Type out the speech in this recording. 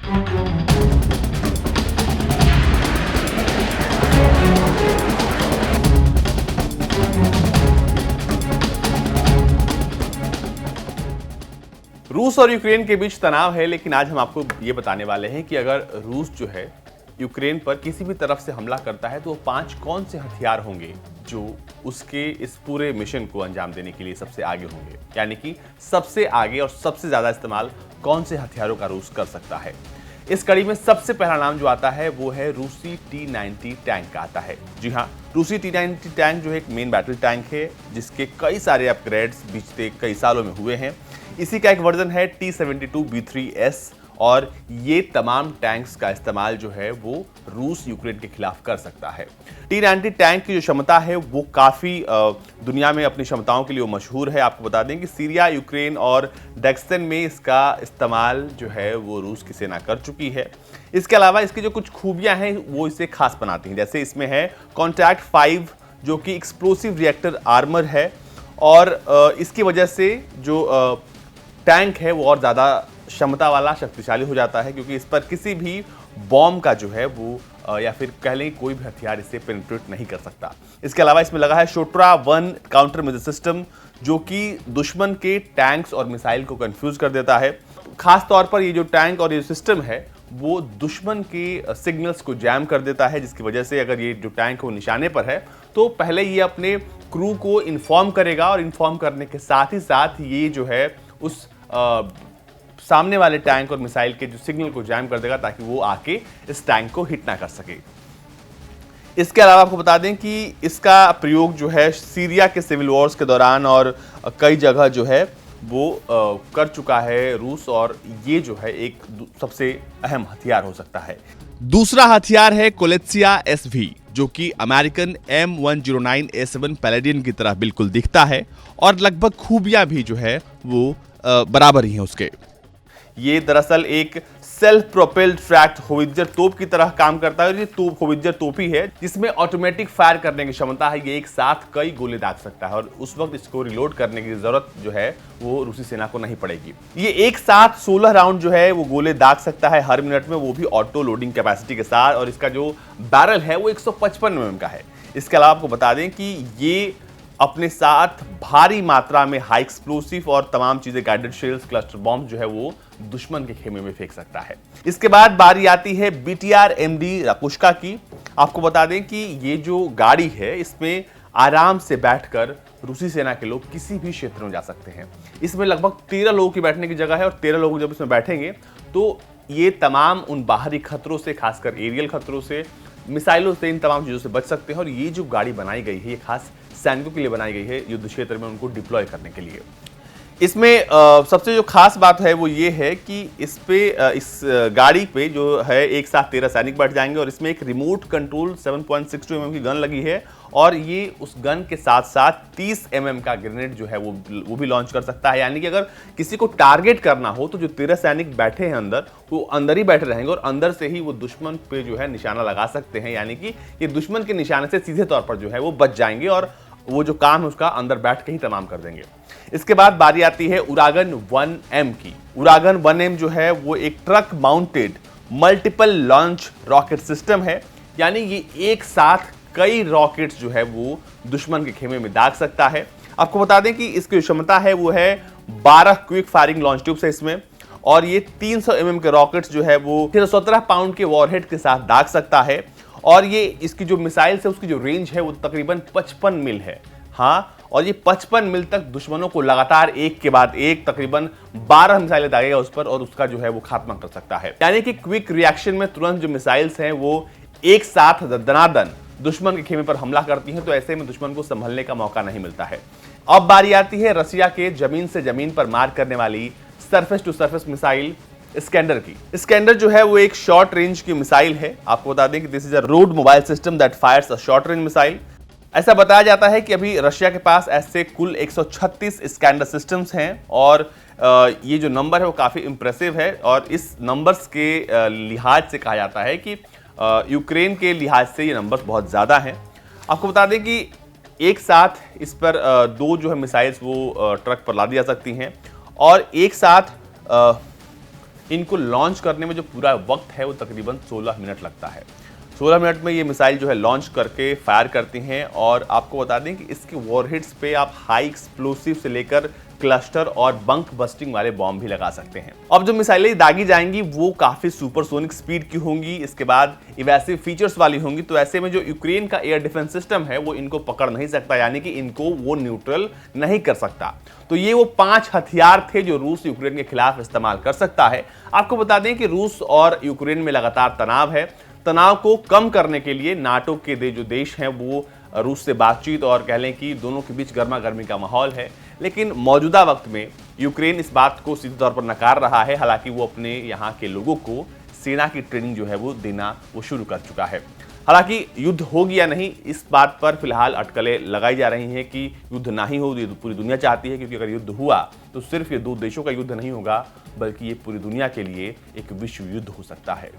रूस और यूक्रेन के बीच तनाव है, लेकिन आज हम आपको ये बताने वाले हैं कि अगर रूस जो है यूक्रेन पर किसी भी तरफ से हमला करता है तो वो 5 कौन से हथियार होंगे जो उसके इस पूरे मिशन को अंजाम देने के लिए सबसे आगे होंगे, यानी कि सबसे आगे और सबसे ज्यादा इस्तेमाल कौन से हथियारों का रूस कर सकता है। इस कड़ी में सबसे पहला नाम जो आता है वो है रूसी T-90 टैंक का आता है। जी हाँ, रूसी T-90 टैंक जो है एक मेन बैटल टैंक है जिसके कई सारे अपग्रेड्स बीते कई सालों में हुए हैं। इसी का एक वर्जन है T-72B3S और ये तमाम टैंक्स का इस्तेमाल जो है वो रूस यूक्रेन के खिलाफ कर सकता है। T-90 टैंक की जो क्षमता है वो काफ़ी दुनिया में अपनी क्षमताओं के लिए मशहूर है। आपको बता दें कि सीरिया, यूक्रेन और डेक्सन में इसका इस्तेमाल जो है वो रूस की सेना कर चुकी है। इसके अलावा इसकी जो कुछ खूबियां हैं वो इसे खास बनाती हैं, जैसे इसमें है कॉन्टैक्ट 5 जो कि एक्सप्लोसिव रिएक्टर आर्मर है और इसकी वजह से जो टैंक है वो और ज़्यादा क्षमता वाला, शक्तिशाली हो जाता है, क्योंकि इस पर किसी भी बॉम्ब का जो है वो या फिर कह लें कोई भी हथियार इससे पेनिट्रेट नहीं कर सकता। इसके अलावा इसमें लगा है शोट्रा 1 काउंटर मिसाइल सिस्टम जो कि दुश्मन के टैंक्स और मिसाइल को कंफ्यूज कर देता है। खास तौर पर ये जो टैंक और ये सिस्टम है वो दुश्मन के सिग्नल्स को जैम कर देता है, जिसकी वजह से अगर ये जो टैंक वो निशाने पर है तो पहले ये अपने क्रू को इन्फॉर्म करेगा और इन्फॉर्म करने के साथ ही साथ ये जो है उस सामने वाले टैंक और मिसाइल के जो सिग्नल को जैम कर देगा ताकि वो आके इस टैंक को हिट ना कर सके। इसके अलावा आपको बता दें कि इसका प्रयोग जो है सीरिया के सिविल वॉर्स के दौरान और कई जगह जो है वो कर चुका है रूस, और ये जो है एक सबसे अहम हथियार हो सकता है। दूसरा हथियार है कोलेत्सिया SV जो कि अमेरिकन M109A7 पैलेडियन की तरह बिल्कुल दिखता है और लगभग खूबियां भी जो है वो बराबर ही हैं उसके। ये दरअसल एक सेल्फ प्रोपेल्ड फ्रैक्ट होवित्जर तोप की तरह काम करता है और ये तोप होवित्जर तोप ही है जिसमें ऑटोमेटिक फायर करने की क्षमता है। ये एक साथ कई गोले दाग सकता है और उस वक्त इसको रिलोड करने की जरूरत जो है वो रूसी सेना को नहीं पड़ेगी। ये एक साथ 16 राउंड जो है वो गोले दाग सकता है हर मिनट में, वो भी ऑटो लोडिंग कैपेसिटी के साथ, और इसका जो बैरल है वो 155 mm का है। इसके अलावा आपको बता दें कि ये अपने साथ भारी मात्रा में हाई एक्सप्लोसिव और तमाम चीजें, गाइडेड शेल्स, क्लस्टर बॉम्ब जो है वो दुश्मन के खेमे में फेंक सकता है। इसके बाद बारी आती है BTR MD राकुश्का की। आपको बता दें कि ये जो गाड़ी है इसमें आराम से बैठकर रूसी सेना के लोग किसी भी क्षेत्र में जा सकते हैं। इसमें लगभग 13 लोगों की बैठने की जगह है और 13 लोग जब इसमें बैठेंगे तो ये तमाम उन बाहरी खतरों से, खासकर एरियल खतरों से, मिसाइलों से, इन तमाम चीजों से बच सकते हैं। और ये जो गाड़ी बनाई गई है ये खास सैनिकों के लिए बनाई गई है, युद्ध क्षेत्र में उनको डिप्लॉय करने के लिए। इसमें सबसे जो खास बात है वो ये है कि इस गाड़ी पे जो है एक साथ 13 सैनिक बैठ जाएंगे और इसमें एक रिमोट कंट्रोल 7.62 mm की गन लगी है और ये उस गन के साथ साथ 30 mm का ग्रेनेड जो है वो भी लॉन्च कर सकता है। यानी कि अगर किसी को टारगेट करना हो तो जो 13 सैनिक बैठे हैं अंदर, वो अंदर ही बैठे रहेंगे और अंदर से ही वो दुश्मन पे जो है निशाना लगा सकते हैं। यानी कि ये दुश्मन के निशाने से सीधे तौर पर जो है वो बच जाएंगे और वो जो काम है उसका अंदर बैठ के ही तमाम कर देंगे। इसके बाद बारी आती है उरागन 1M की। उरागन 1M जो है वो एक truck mounted multiple launch rocket system है, यानी ये एक साथ कई रॉकेट्स जो है वो दुश्मन के खेमे में दाग सकता है। आपको बता दें कि इसकी क्षमता है वो है 12 क्विक फायरिंग लॉन्च ट्यूब्स है इसमें, और ये 300 mm के रॉकेट्स जो है वो 17 पाउंड के वॉरहेड के साथ दाग सकता है। और ये इसकी जो मिसाइल्स है उसकी जो रेंज है वो तकरीबन 55 मील है। हाँ, और ये 55 मील तक दुश्मनों को लगातार एक के बाद एक तकरीबन 12 मिसाइलें दागेगा उस पर और उसका जो है वो खात्मा कर सकता है। यानी कि क्विक रिएक्शन में तुरंत जो मिसाइल्स हैं वो एक साथ दनादन दुश्मन के खेमे पर हमला करती हैं, तो ऐसे में दुश्मन को संभलने का मौका नहीं मिलता है। अब बारी आती है रसिया के जमीन से जमीन पर मार करने वाली सरफेस टू सरफेस मिसाइल स्कैंडर की। स्कैंडर जो है वो एक शॉर्ट रेंज की मिसाइल है। आपको बता दें कि this is a road mobile system that Fyers a short range missile. ऐसा बताया जाता है कि अभी रशिया के पास ऐसे कुल 136 स्कैंडर सिस्टम्स हैं और ये जो नंबर है वो काफी इंप्रेसिव है और इस नंबर्स के लिहाज से कहा जाता है कि यूक्रेन के लिहाज से ये नंबर्स बहुत ज़्यादा हैं। आपको बता दें कि एक साथ इस पर दो जो है मिसाइल्स वो ट्रक पर ला दी जा सकती हैं और एक साथ इनको लॉन्च करने में जो पूरा वक्त है वो तकरीबन 16 मिनट लगता है। 16 मिनट में ये मिसाइल जो है लॉन्च करके फायर करती हैं और आपको बता दें कि इसके वॉरहेड्स पे आप हाई एक्सप्लोसिव से लेकर क्लस्टर और बंक बस्टिंग वाले बॉम्ब भी लगा सकते हैं। अब जो मिसाइलें दागी जाएंगी वो काफी सुपरसोनिक स्पीड की होंगी, इसके बाद इवेसिव फीचर्स वाली होंगी, तो ऐसे में जो यूक्रेन का एयर डिफेंस सिस्टम है वो इनको पकड़ नहीं सकता, यानी कि इनको वो न्यूट्रल नहीं कर सकता। तो ये वो 5 हथियार थे जो रूस यूक्रेन के खिलाफ इस्तेमाल कर सकता है। आपको बता दें कि रूस और यूक्रेन में लगातार तनाव है। तनाव को कम करने के लिए नाटो के जो देश हैं वो रूस से बातचीत और कह लें कि दोनों के बीच गर्मा गर्मी का माहौल है, लेकिन मौजूदा वक्त में यूक्रेन इस बात को सीधे तौर पर नकार रहा है। हालांकि वो अपने यहाँ के लोगों को सेना की ट्रेनिंग जो है वो देना वो शुरू कर चुका है। हालांकि युद्ध होगी या नहीं इस बात पर फिलहाल अटकलें लगाई जा रही हैं कि युद्ध ना ही हो, ये पूरी दुनिया चाहती है, क्योंकि अगर युद्ध हुआ तो सिर्फ ये 2 देशों का युद्ध नहीं होगा बल्कि ये पूरी दुनिया के लिए एक विश्व युद्ध हो सकता है।